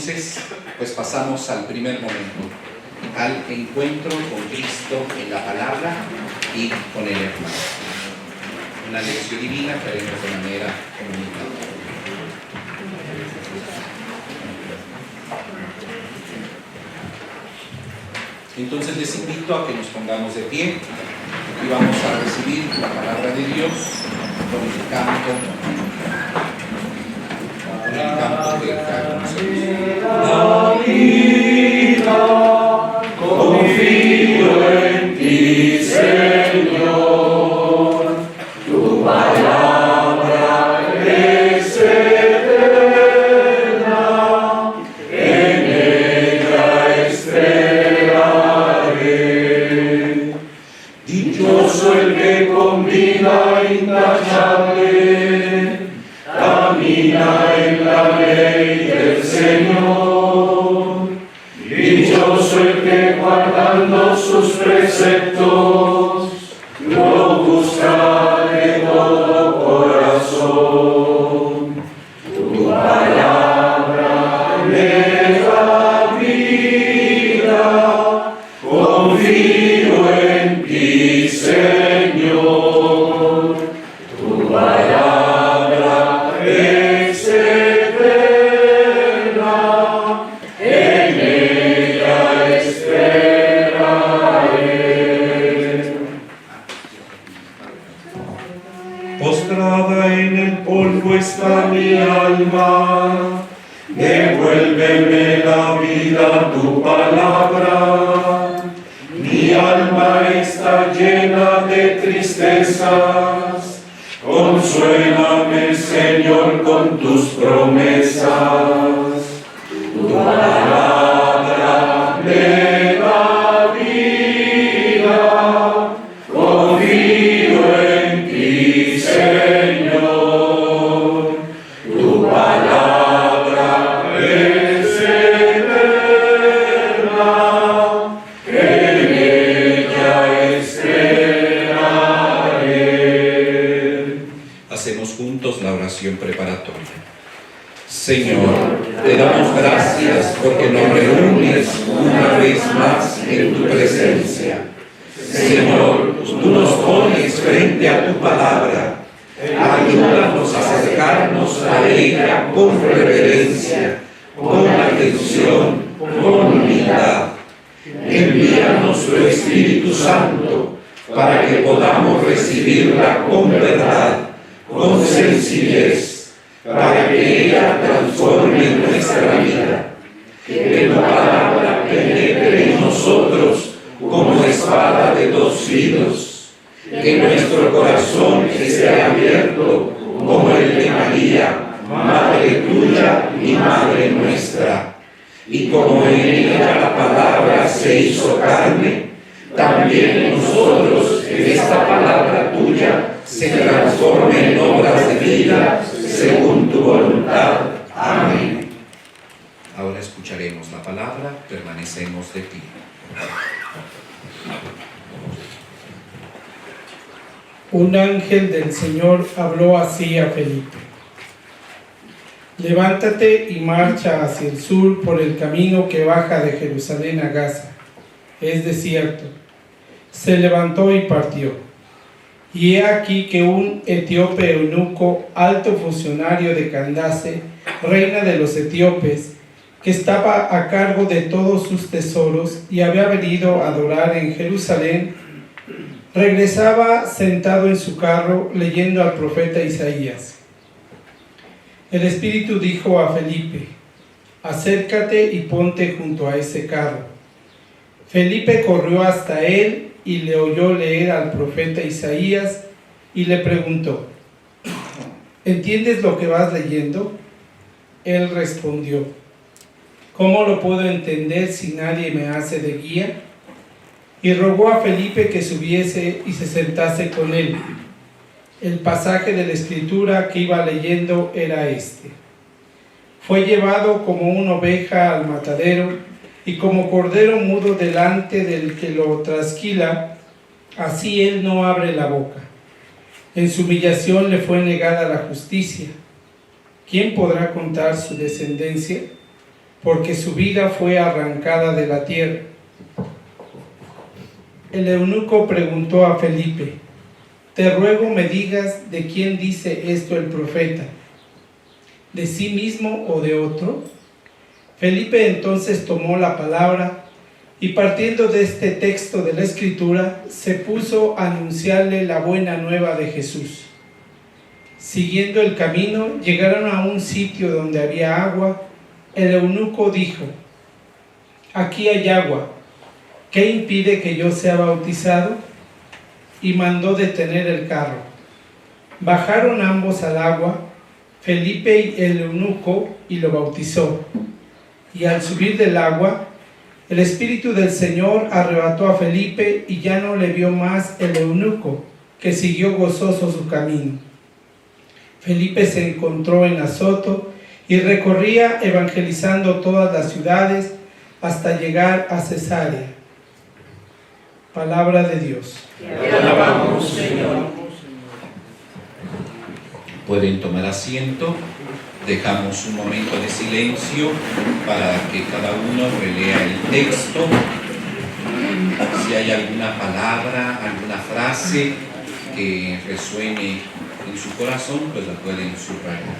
entonces, pues pasamos al primer momento, al encuentro con Cristo en la palabra y con el hermano. Una lección divina que haremos de manera comunitaria. Entonces les invito a que nos pongamos de pie y vamos a recibir la palabra de Dios con el canto del canto. La vida, confío en ti, Señor, tu palabra es eterna, en ella esperaré. Dichoso el que con vida intachable camina en la ley del Señor. Dichoso el que guardando sus preceptos lo busca de todo corazón. Tu palabra me da vida, confío en ti, Señor. Tu palabra es eterna, en ella esperaré. Postrada en el polvo está mi alma, devuélveme la vida tu palabra. Mi alma está llena de tristezas, consuélame, Señor, con tus promesas. Tu palabra me da vida, confío en ti, Señor. Tu palabra es eterna, en ella esperaré. Hacemos juntos la oración preparatoria. Señor, te damos gracias porque nos reúnes una vez más en tu presencia. Señor, tú nos pones frente a tu palabra. Ayúdanos a acercarnos a ella con reverencia, con atención, con humildad. Envíanos tu Espíritu Santo para que podamos recibirla con verdad, con sencillez, para que ella transforme nuestra vida. Que tu palabra penetre en nosotros como espada de dos filos. Que nuestro corazón esté abierto como el de María, Madre tuya y Madre nuestra. Y como en ella la palabra se hizo carne, también nosotros, que esta palabra tuya se transforme en obras de vida según tu voluntad. Amén. Ahora escucharemos la palabra, permanecemos de pie. Un ángel del Señor habló así a Felipe: levántate y marcha hacia el sur por el camino que baja de Jerusalén a Gaza. Es desierto. Se levantó y partió. Y he aquí que un etíope eunuco, alto funcionario de Candace, reina de los etíopes, que estaba a cargo de todos sus tesoros y había venido a adorar en Jerusalén, regresaba sentado en su carro leyendo al profeta Isaías. El Espíritu dijo a Felipe: acércate y ponte junto a ese carro. Felipe corrió hasta él y le oyó leer al profeta Isaías y le preguntó: ¿entiendes lo que vas leyendo? Él respondió: ¿cómo lo puedo entender si nadie me hace de guía? Y rogó a Felipe que subiese y se sentase con él. El pasaje de la Escritura que iba leyendo era este: fue llevado como una oveja al matadero, y como cordero mudo delante del que lo trasquila, así él no abre la boca. En su humillación le fue negada la justicia. ¿Quién podrá contar su descendencia? porque su vida fue arrancada de la tierra. El eunuco preguntó a Felipe: te ruego me digas de quién dice esto el profeta, ¿de sí mismo o de otro? Felipe entonces tomó la palabra y, partiendo de este texto de la Escritura, se puso a anunciarle la buena nueva de Jesús. Siguiendo el camino, llegaron a un sitio donde había agua. El eunuco dijo: aquí hay agua, ¿qué impide que yo sea bautizado? Y mandó detener el carro. Bajaron ambos al agua, Felipe y el eunuco, y lo bautizó. Y al subir del agua, el Espíritu del Señor arrebató a Felipe, y ya no le vio más el eunuco, que siguió gozoso su camino. Felipe se encontró en Azoto y recorría evangelizando todas las ciudades hasta llegar a Cesarea. Palabra de Dios. Te alabamos, Señor. Pueden tomar asiento. Dejamos un momento de silencio para que cada uno relea el texto. Si hay alguna palabra, alguna frase que resuene en su corazón, pues la pueden subrayar.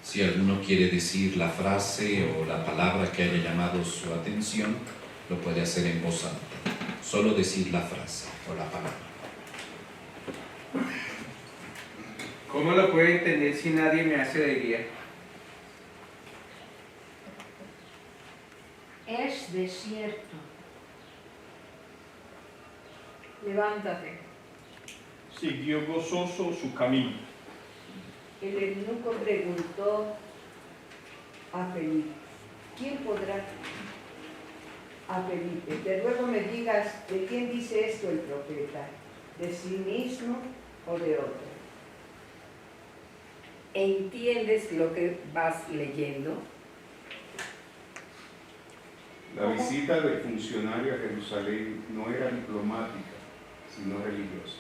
Si alguno quiere decir la frase o la palabra que haya llamado su atención, lo puede hacer en voz alta. Solo decir la frase o la palabra. ¿Cómo lo puedo entender si nadie me hace de guía? Es desierto. Levántate. Siguió gozoso su camino. El eunuco preguntó a Felipe: ¿quién podrá? A Felipe: te ruego me digas de quién dice esto el profeta, de sí mismo o de otro. ¿Entiendes lo que vas leyendo? La visita del funcionario a Jerusalén no era diplomática, sino religiosa.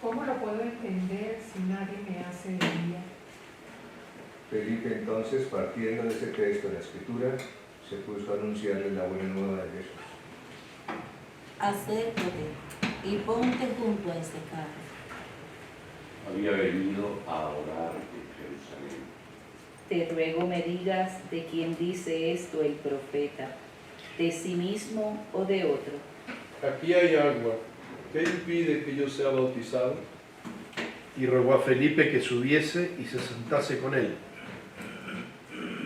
¿Cómo lo puedo entender si nadie me hace de guía? Felipe entonces, partiendo de ese texto de la Escritura, se puso a anunciarle la buena nueva de Jesús. Acércate y ponte junto a este carro. Había venido a orar en Jerusalén. Te ruego me digas de quién dice esto el profeta, de sí mismo o de otro. Aquí hay agua, ¿qué impide que yo sea bautizado? Y rogó a Felipe que subiese y se sentase con él.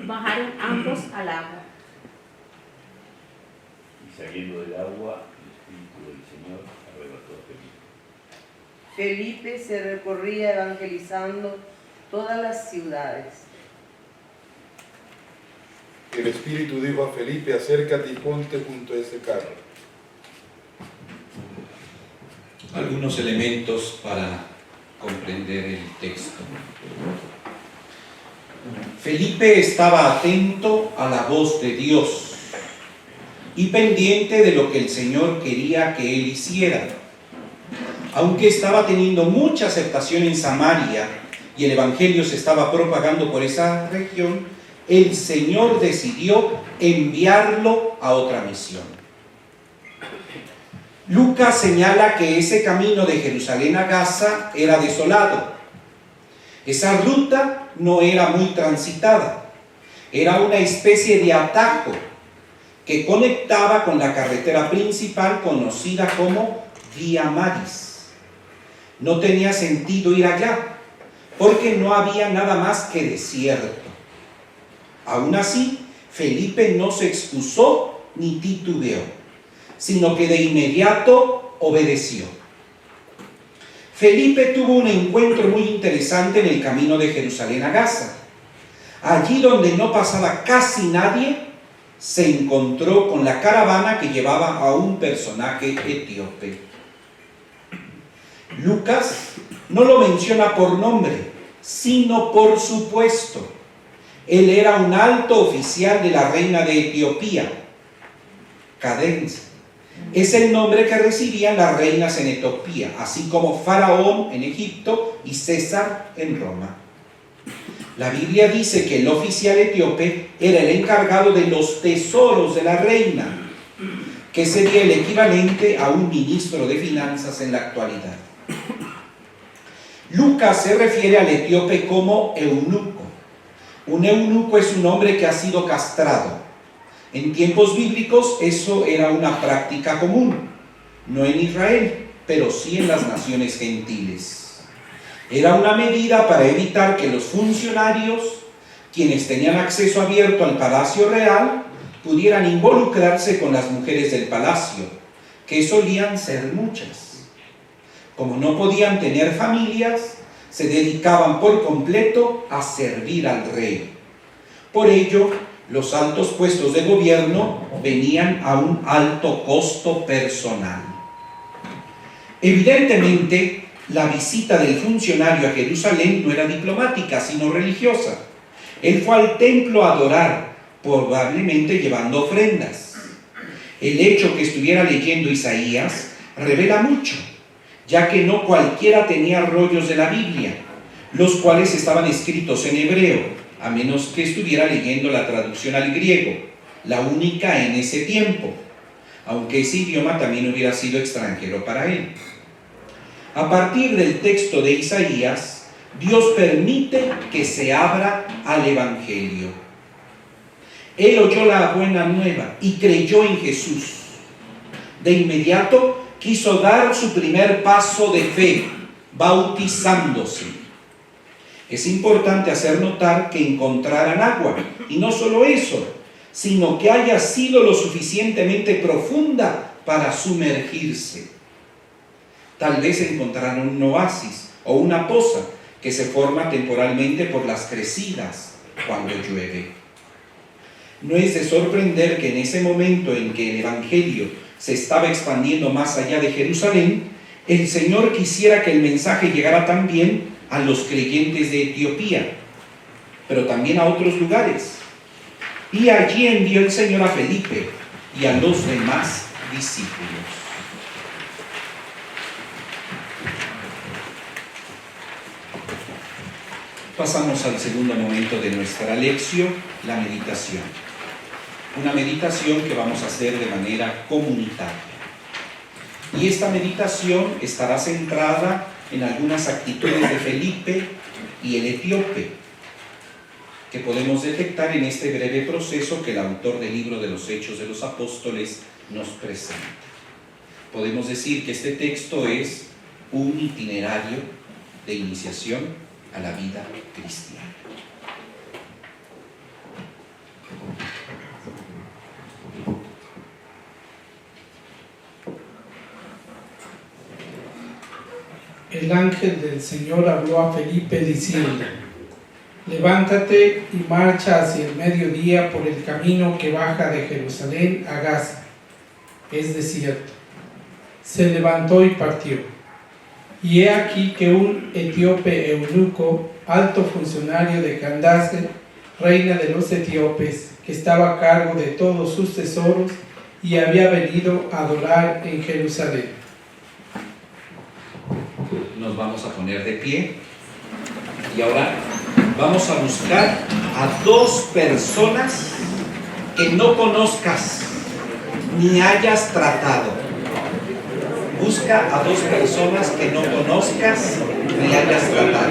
Bajaron ambos al agua. Y saliendo del agua, el Espíritu del Señor arrebató a Felipe. Felipe se recorría evangelizando todas las ciudades. El Espíritu dijo a Felipe: acércate y ponte junto a ese carro. Algunos elementos para comprender el texto. Felipe estaba atento a la voz de Dios y pendiente de lo que el Señor quería que él hiciera. Aunque estaba teniendo mucha aceptación en Samaria y el Evangelio se estaba propagando por esa región, el Señor decidió enviarlo a otra misión. Lucas señala que ese camino de Jerusalén a Gaza era desolado. Esa ruta no era muy transitada. Era una especie de atajo que conectaba con la carretera principal conocida como Vía Maris. No tenía sentido ir allá, porque no había nada más que desierto. Aún así, Felipe no se excusó ni titubeó, sino que de inmediato obedeció. Felipe tuvo un encuentro muy interesante en el camino de Jerusalén a Gaza. Allí donde no pasaba casi nadie, se encontró con la caravana que llevaba a un personaje etíope. Lucas no lo menciona por nombre, sino por su puesto. Él era un alto oficial de la reina de Etiopía. Cadence es el nombre que recibían las reinas en Etiopía, así como Faraón en Egipto y César en Roma. La Biblia dice que el oficial etíope era el encargado de los tesoros de la reina, que sería el equivalente a un ministro de finanzas en la actualidad. Lucas se refiere al etíope como eunuco. Un eunuco es un hombre que ha sido castrado. En tiempos bíblicos eso era una práctica común, no en Israel, pero sí en las naciones gentiles. Era una medida para evitar que los funcionarios, quienes tenían acceso abierto al palacio real, pudieran involucrarse con las mujeres del palacio, que solían ser muchas. Como no podían tener familias, se dedicaban por completo a servir al rey. Por ello, los altos puestos de gobierno venían a un alto costo personal. Evidentemente, la visita del funcionario a Jerusalén no era diplomática, sino religiosa. Él fue al templo a adorar, probablemente llevando ofrendas. El hecho que estuviera leyendo Isaías revela mucho, ya que no cualquiera tenía rollos de la Biblia, los cuales estaban escritos en hebreo, a menos que estuviera leyendo la traducción al griego, la única en ese tiempo, aunque ese idioma también hubiera sido extranjero para él. A partir del texto de Isaías, Dios permite que se abra al Evangelio. Él oyó la buena nueva y creyó en Jesús. De inmediato quiso dar su primer paso de fe, bautizándose. Es importante hacer notar que encontraran agua, y no solo eso, sino que haya sido lo suficientemente profunda para sumergirse. Tal vez encontraron un oasis o una poza que se forma temporalmente por las crecidas cuando llueve. No es de sorprender que en ese momento en que el Evangelio se estaba expandiendo más allá de Jerusalén, el Señor quisiera que el mensaje llegara también a los creyentes de Etiopía, pero también a otros lugares. Y allí envió el Señor a Felipe y a los demás discípulos. Pasamos al segundo momento de nuestra lección, la meditación. Una meditación que vamos a hacer de manera comunitaria. Y esta meditación estará centrada en algunas actitudes de Felipe y el etíope, que podemos detectar en este breve proceso que el autor del libro de los Hechos de los Apóstoles nos presenta. Podemos decir que este texto es un itinerario de iniciación a la vida cristiana. El ángel del Señor habló a Felipe diciendo: levántate y marcha hacia el mediodía por el camino que baja de Jerusalén a Gaza. Es desierto. Se levantó y partió. Y he aquí que un etíope eunuco, alto funcionario de Candace, reina de los etíopes, que estaba a cargo de todos sus tesoros y había venido a adorar en Jerusalén. Nos vamos a poner de pie y ahora vamos a buscar a dos personas que no conozcas ni hayas tratado. Busca a dos personas que no conozcas ni hayas tratado.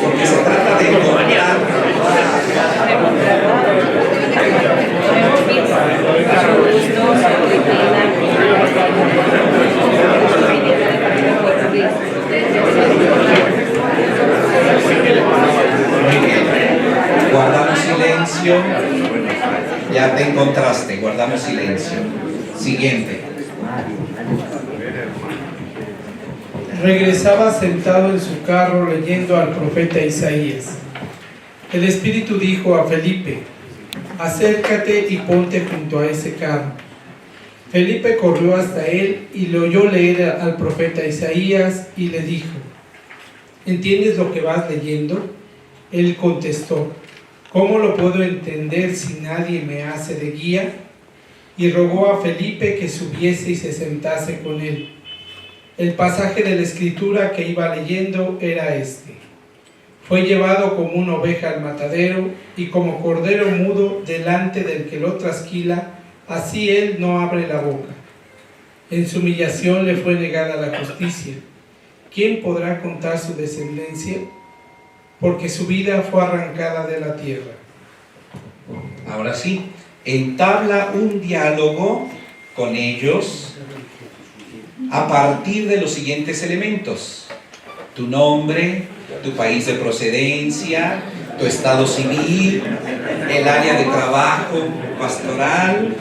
Porque se trata de encontrar Ya te encontraste, guardamos silencio. Siguiente. Regresaba sentado en su carro leyendo al profeta Isaías. El Espíritu dijo a Felipe: acércate y ponte junto a ese carro. Felipe corrió hasta él y le oyó leer al profeta Isaías y le dijo: ¿entiendes lo que vas leyendo? Él contestó: ¿cómo lo puedo entender si nadie me hace de guía? Y rogó a Felipe que subiese y se sentase con él. El pasaje de la escritura que iba leyendo era este: fue llevado como una oveja al matadero, y como cordero mudo delante del que lo trasquila, así él no abre la boca. En su humillación le fue negada la justicia. ¿Quién podrá contar su descendencia? Porque su vida fue arrancada de la tierra. Ahora sí, entabla un diálogo con ellos a partir de los siguientes elementos: tu nombre, tu país de procedencia, tu estado civil, el área de trabajo pastoral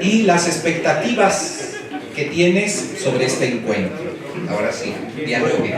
y las expectativas que tienes sobre este encuentro. Ahora sí, dialogue.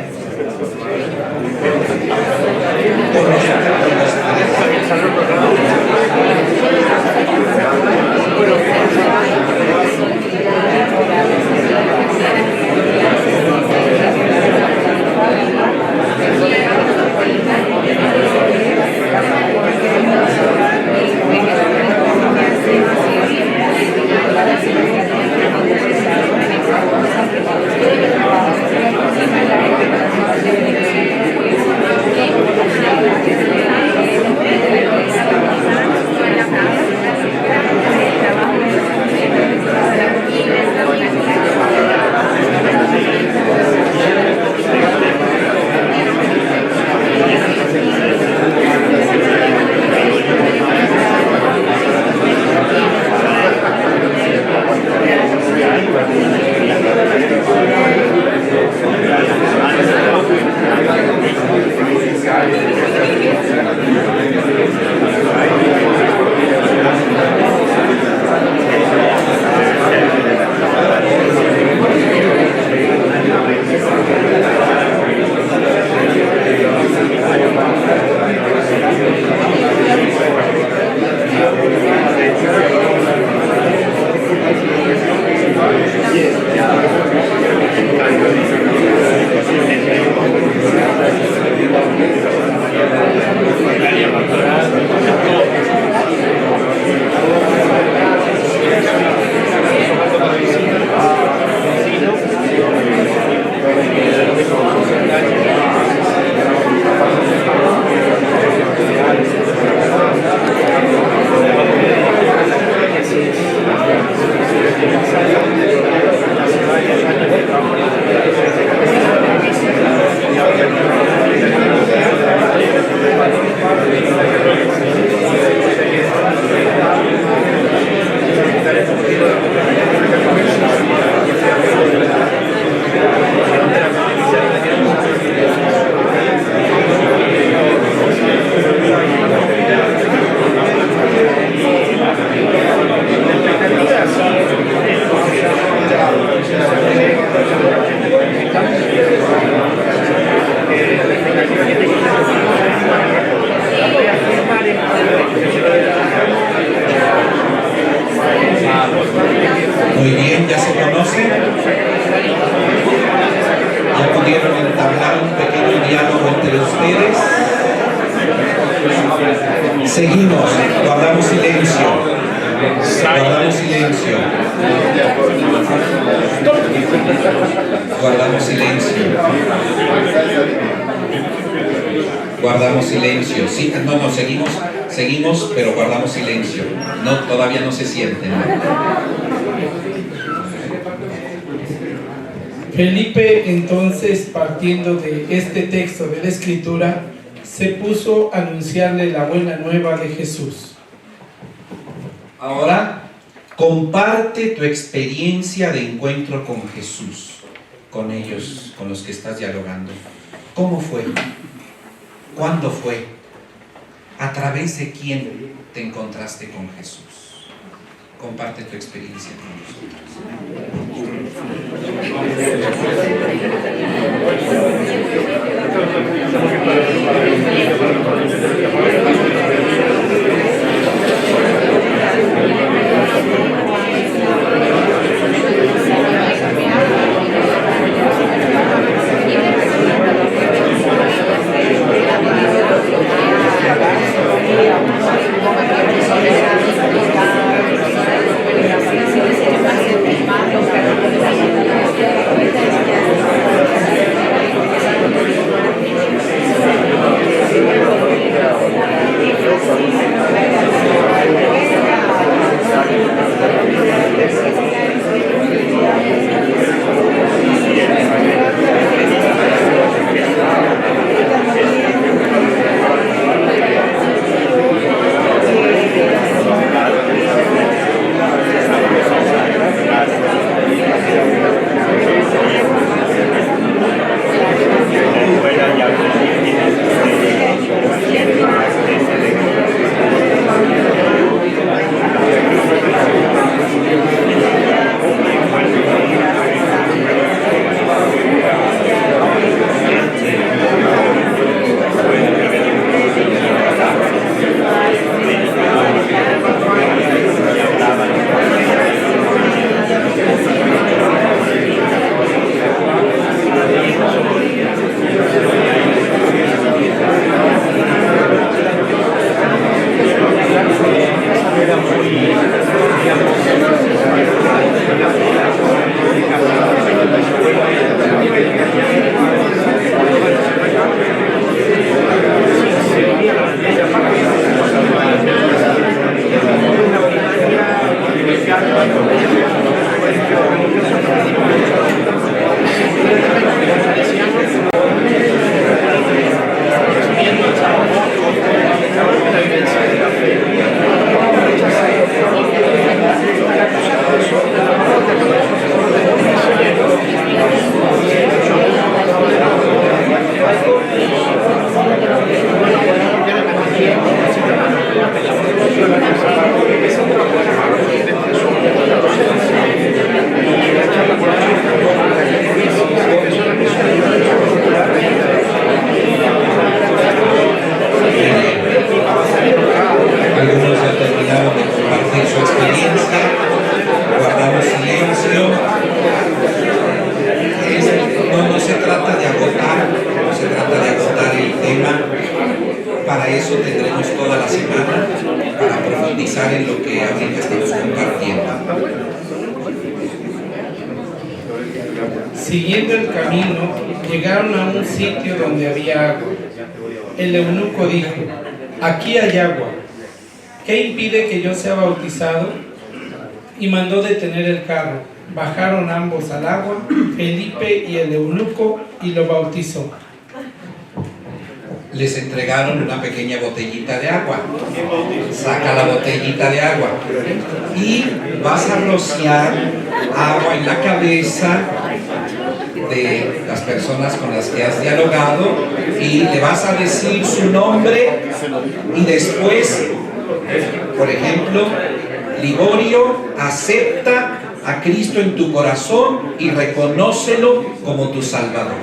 Muy bien, ya se conocen. Ya pudieron entablar un pequeño diálogo entre ustedes. Seguimos, guardamos silencio. Guardamos silencio. Guardamos silencio. Guardamos silencio. Sí, no, seguimos, pero guardamos silencio. No, todavía no se sienten. Felipe, entonces, partiendo de este texto de la Escritura, se puso a anunciarle la buena nueva de Jesús. Ahora, comparte tu experiencia de encuentro con Jesús, con ellos, con los que estás dialogando. ¿Cómo fue? ¿Cuándo fue? ¿A través de quién te encontraste con Jesús? Comparte tu experiencia con Siguiendo el camino, llegaron a un sitio donde había agua. El eunuco dijo: aquí hay agua, ¿qué impide que yo sea bautizado? Y mandó detener el carro. Bajaron ambos al agua, Felipe y el eunuco, y lo bautizó. Les entregaron una pequeña botellita de agua. Saca la botellita de agua y vas a rociar agua en la cabeza de las personas con las que has dialogado y le vas a decir su nombre y después, por ejemplo, Liborio, acepta a Cristo en tu corazón y reconócelo como tu Salvador.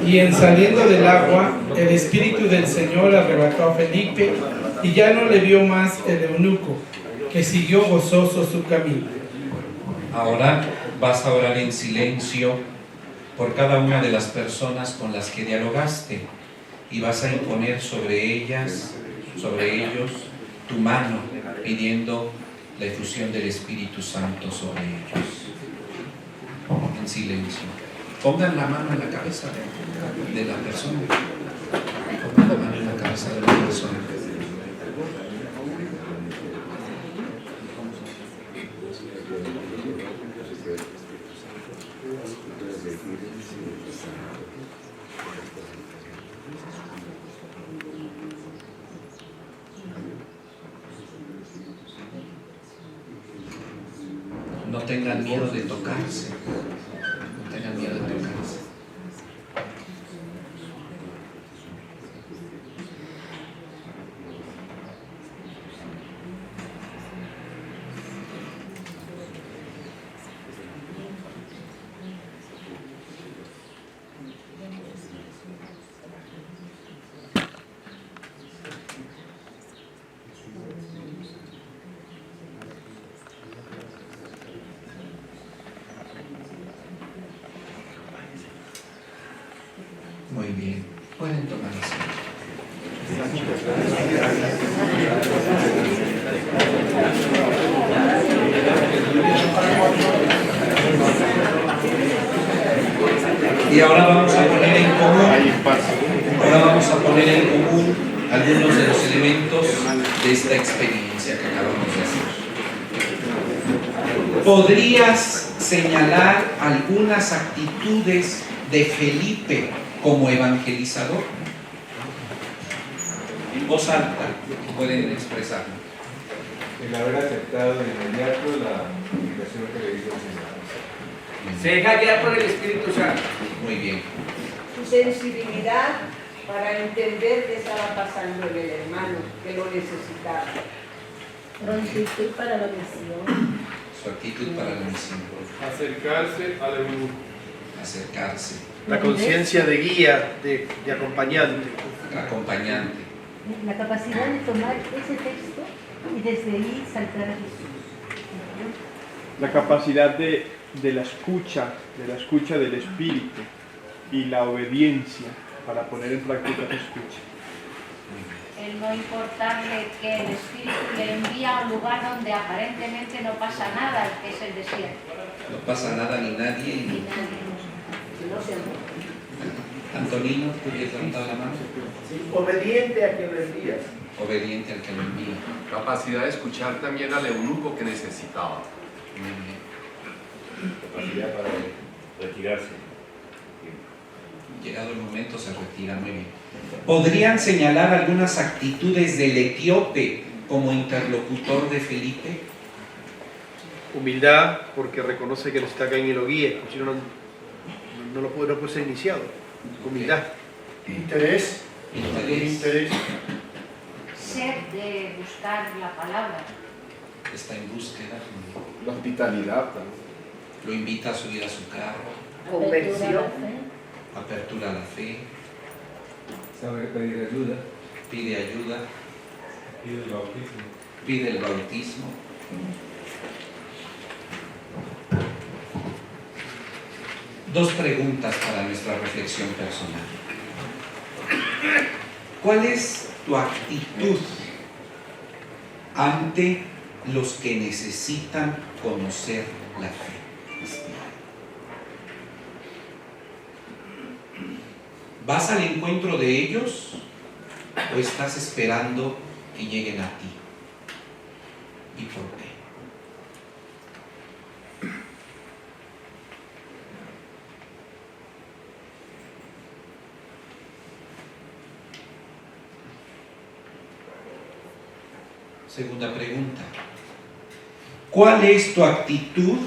Y en saliendo del agua, el Espíritu del Señor arrebató a Felipe, y ya no le vio más el eunuco, que siguió gozoso su camino. Ahora vas a orar en silencio por cada una de las personas con las que dialogaste y vas a imponer sobre ellas, sobre ellos, tu mano, pidiendo la efusión del Espíritu Santo sobre ellos. En silencio. Pongan la mano en la cabeza de la persona. Pongan la mano en la cabeza de la persona. No tengan miedo de tocarse. No tengan miedo de tocarse. Muy bien, pueden tomar asiento. Y ahora vamos a poner en común, algunos de los elementos de esta experiencia que acabamos de hacer. ¿Podrías señalar algunas actitudes de Felipe como evangelizador? En voz alta pueden expresarlo. El haber aceptado de inmediato la invitación que le hizo el Señor. Se deja guiar por el Espíritu Santo. Muy bien. Su sensibilidad para entender qué estaba pasando en el hermano, que lo necesitaba. Prontitud para la misión. Su actitud para la misión. Acercarse al eunuco. Acercarse. La conciencia de guía, de acompañante. Acompañante. La capacidad de tomar ese texto y desde ahí saltar a Jesús. La capacidad de la escucha del Espíritu y la obediencia para poner en práctica esa escucha. El no importarle que el Espíritu le envía a un lugar donde aparentemente no pasa nada, que es el desierto. No pasa nada ni nadie. Ni nadie. No se Antonino, ¿tú habías levantado la mano? Obediente a quien lo envía. Obediente al que lo envía. Capacidad de escuchar también al eunuco que necesitaba. Muy bien. Capacidad para retirarse. Llegado el momento se retira. Muy bien. ¿Podrían señalar algunas actitudes del etíope como interlocutor de Felipe? Humildad, porque reconoce que está acá y lo guía, si no, no puede ser iniciado. Humildad. Interés. Sed de buscar la palabra. Está en búsqueda. La hospitalidad también. Lo invita a subir a su carro. Conversión. Apertura a la fe. Saber pedir ayuda. Pide ayuda. Pide el bautismo. Pide el bautismo. Dos preguntas para nuestra reflexión personal. ¿Cuál es tu actitud ante los que necesitan conocer la fe cristiana? ¿Vas al encuentro de ellos o estás esperando que lleguen a ti? ¿Y por qué? Segunda pregunta. ¿Cuál es tu actitud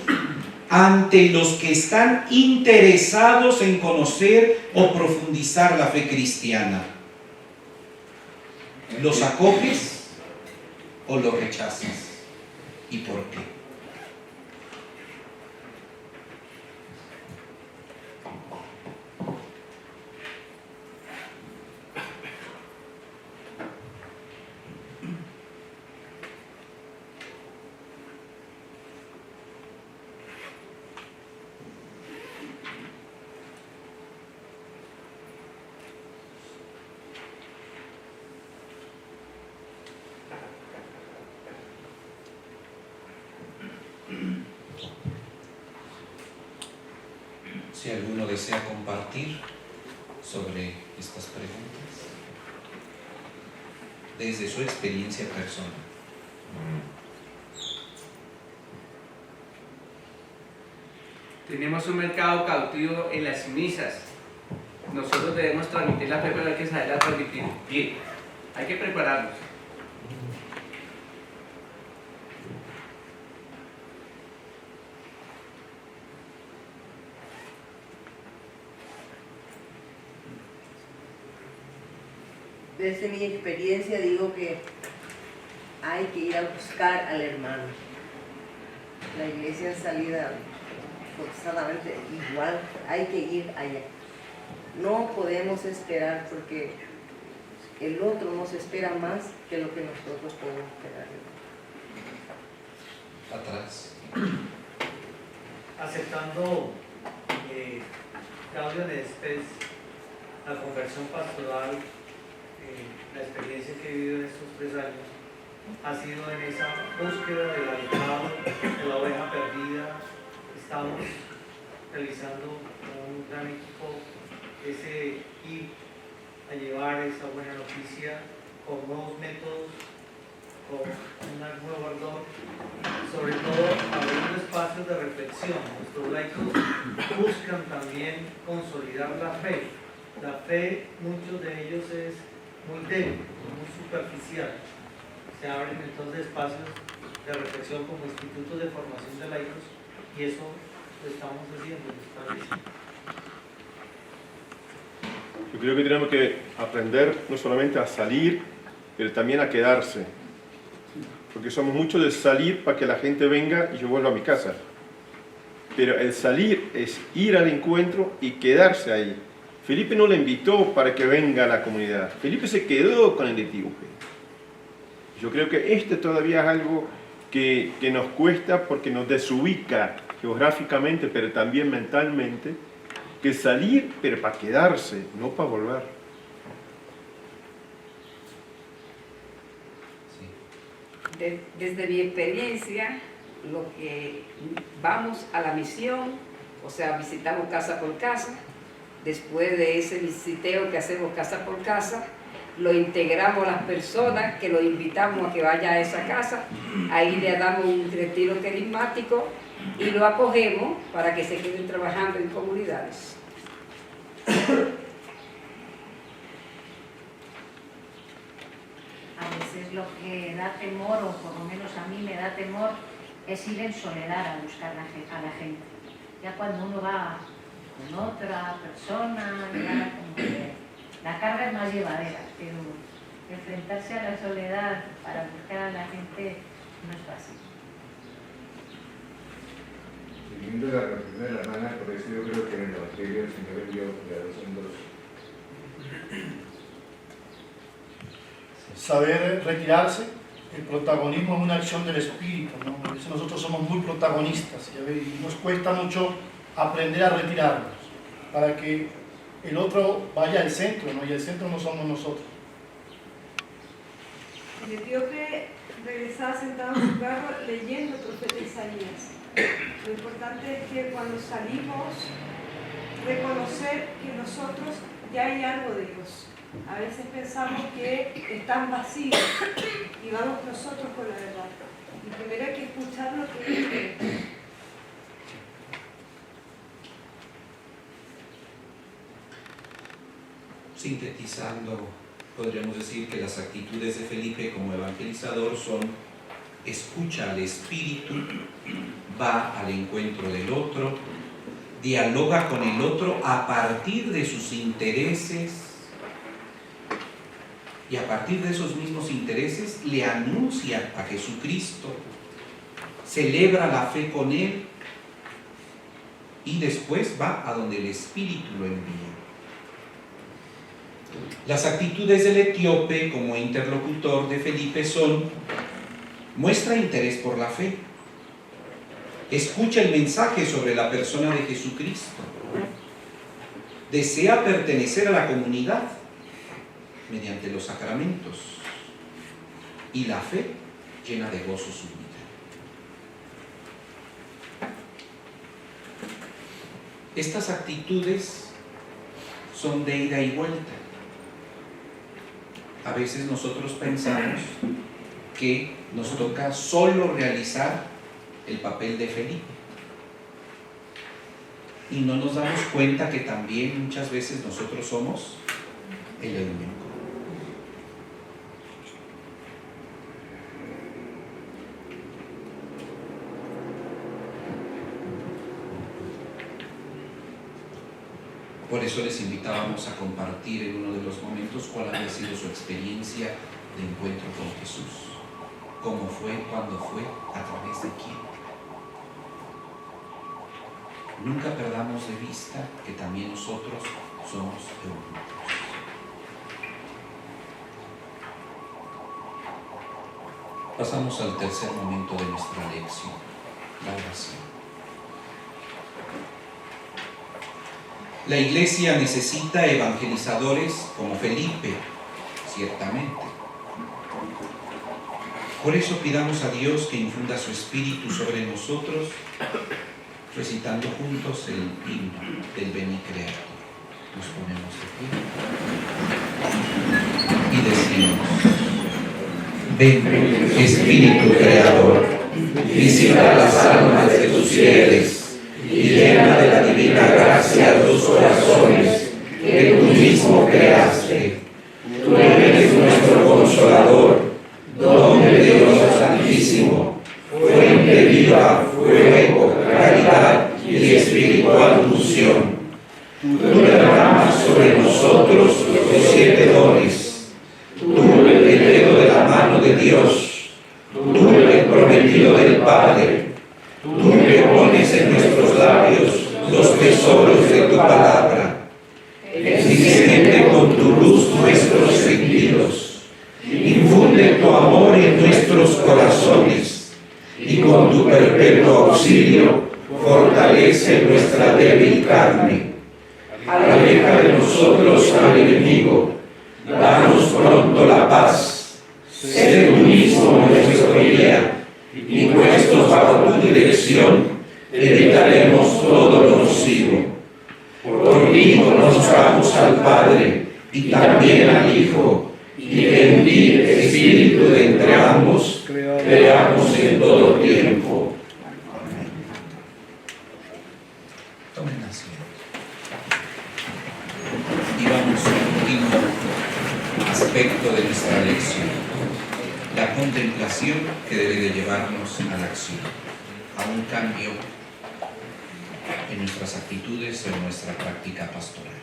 ante los que están interesados en conocer o profundizar la fe cristiana? ¿Los acoges o los rechazas? ¿Y por qué? Si alguno desea compartir sobre estas preguntas, desde su experiencia personal. Tenemos un mercado cautivo en las misas. Nosotros debemos transmitir la fe, pero hay que saberla transmitir bien. Hay que prepararnos. Desde mi experiencia digo que hay que ir a buscar al hermano. La iglesia es salida forzadamente igual, hay que ir allá. No podemos esperar porque el otro nos espera más que lo que nosotros podemos esperar. Atrás. Aceptando Claudio Nespes, la conversión pastoral, la experiencia que he vivido en estos 3 años ha sido en esa búsqueda del alejado, de la oveja perdida. Estamos realizando con un gran equipo ese ir a llevar esa buena noticia con nuevos métodos, con un nuevo ardor, sobre todo abriendo espacios de reflexión. Nuestros laicos buscan también consolidar la fe. La fe, muchos de ellos es muy débil, muy superficial. Se abren entonces espacios de reflexión como institutos de formación de laicos y eso lo estamos haciendo. Yo creo que tenemos que aprender no solamente a salir, pero también a quedarse. Porque somos muchos de salir para que la gente venga y yo vuelva a mi casa. Pero el salir es ir al encuentro y quedarse ahí. Felipe no le invitó para que venga a la comunidad. Felipe se quedó con el etíope. Yo creo que todavía es algo que nos cuesta porque nos desubica geográficamente, pero también mentalmente, que salir, pero para quedarse, no para volver. Desde mi experiencia, lo que vamos a la misión, o sea, visitamos casa por casa. Después de ese visiteo que hacemos casa por casa, lo integramos a las personas que lo invitamos a que vaya a esa casa. Ahí le damos un retiro carismático y lo acogemos para que se queden trabajando en comunidades. A veces lo que da temor, o por lo menos a mí me da temor, es ir en soledad a buscar a la gente. Ya cuando uno va con otra persona, ya como que la carga es más llevadera, pero enfrentarse a la soledad para buscar a la gente no es fácil. Siguiendo la reflexión de la hermana, por eso yo creo que en el Evangelio el Señor envió de 2 en 2. Saber retirarse, el protagonismo es una acción del espíritu, ¿no? A veces nosotros somos muy protagonistas y nos cuesta mucho aprender a retirarnos para que el otro vaya al centro, ¿no? Y el centro no somos nosotros. El etíope regresaba sentado en su carro leyendo el profeta Isaías. Lo importante es que cuando salimos, reconocer que nosotros ya hay algo de Dios. A veces pensamos que están vacíos y vamos nosotros con la verdad. Y primero hay que escuchar lo que dice. Sintetizando, podríamos decir que las actitudes de Felipe como evangelizador son: escucha al Espíritu, va al encuentro del otro, dialoga con el otro a partir de sus intereses, y a partir de esos mismos intereses le anuncia a Jesucristo, celebra la fe con él y después va a donde el Espíritu lo envía. Las actitudes del etíope como interlocutor de Felipe son: muestra interés por la fe, escucha el mensaje sobre la persona de Jesucristo, desea pertenecer a la comunidad mediante los sacramentos, y la fe llena de gozo su vida. Estas actitudes son de ida y vuelta. A veces nosotros pensamos que nos toca solo realizar el papel de Felipe. Y no nos damos cuenta que también muchas veces nosotros somos el eunuco. Por eso les invitábamos a compartir en uno de los momentos cuál había sido su experiencia de encuentro con Jesús. Cómo fue, cuándo fue, a través de quién. Nunca perdamos de vista que también nosotros somos eunucos. Pasamos al tercer momento de nuestra lección, la oración. La Iglesia necesita evangelizadores como Felipe, ciertamente. Por eso pidamos a Dios que infunda su Espíritu sobre nosotros, recitando juntos el himno del Veni Creator. Nos ponemos de pie y decimos: ven, Espíritu Creador, visita las almas de tus fieles y llena de la divina gracia los corazones que tú mismo creaste. Tú eres nuestro Consolador, don de Dios Santísimo, fuente viva, fuego, caridad y espiritual unción. Tú derramas sobre nosotros los 7 dones. Tú, el heredero de la mano de Dios. Tú, el prometido del Padre. Tú que pones en nuestros labios los tesoros de tu palabra. Enciende con tu luz nuestros sentidos. Infunde tu amor en nuestros corazones. Y con tu perpetuo auxilio fortalece nuestra débil carne. Aleja de nosotros al enemigo. Danos pronto la paz. Sé tú mismo nuestro guía. Y puestos bajo tu dirección, evitaremos todo lo nocivo. Por ti conozcamos al Padre y también al Hijo, y que en ti, Espíritu de entre ambos, creamos en todo tiempo. Tomen asiento. Y vamos al último aspecto de nuestra lección. La contemplación que debe de llevarnos a la acción, a un cambio en nuestras actitudes, en nuestra práctica pastoral.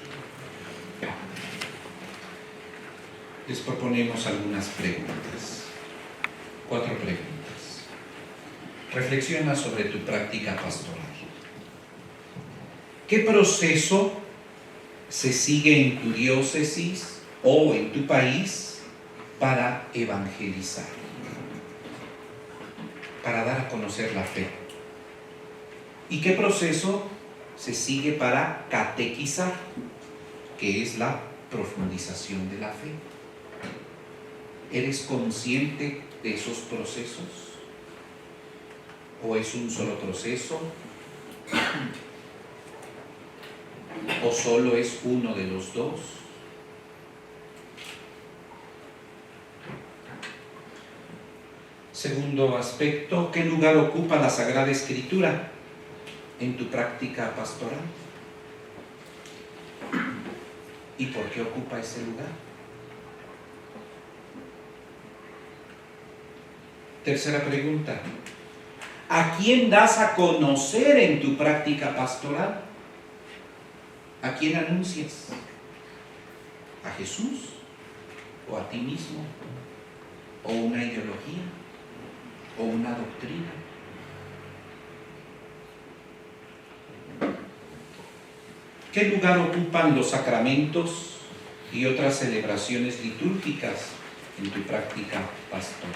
Les proponemos algunas preguntas, 4 preguntas. Reflexiona sobre tu práctica pastoral. ¿Qué proceso se sigue en tu diócesis o en tu país para evangelizar, para dar a conocer la fe? ¿Y qué proceso se sigue para catequizar, que es la profundización de la fe? ¿Eres consciente de esos procesos? ¿O es un solo proceso? ¿O solo es uno de los dos? Segundo aspecto, ¿qué lugar ocupa la Sagrada Escritura en tu práctica pastoral? ¿Y por qué ocupa ese lugar? Tercera pregunta, ¿a quién das a conocer en tu práctica pastoral? ¿A quién anuncias? ¿A Jesús? ¿O a ti mismo? ¿O una ideología? ¿O una doctrina? ¿Qué lugar ocupan los sacramentos y otras celebraciones litúrgicas en tu práctica pastoral?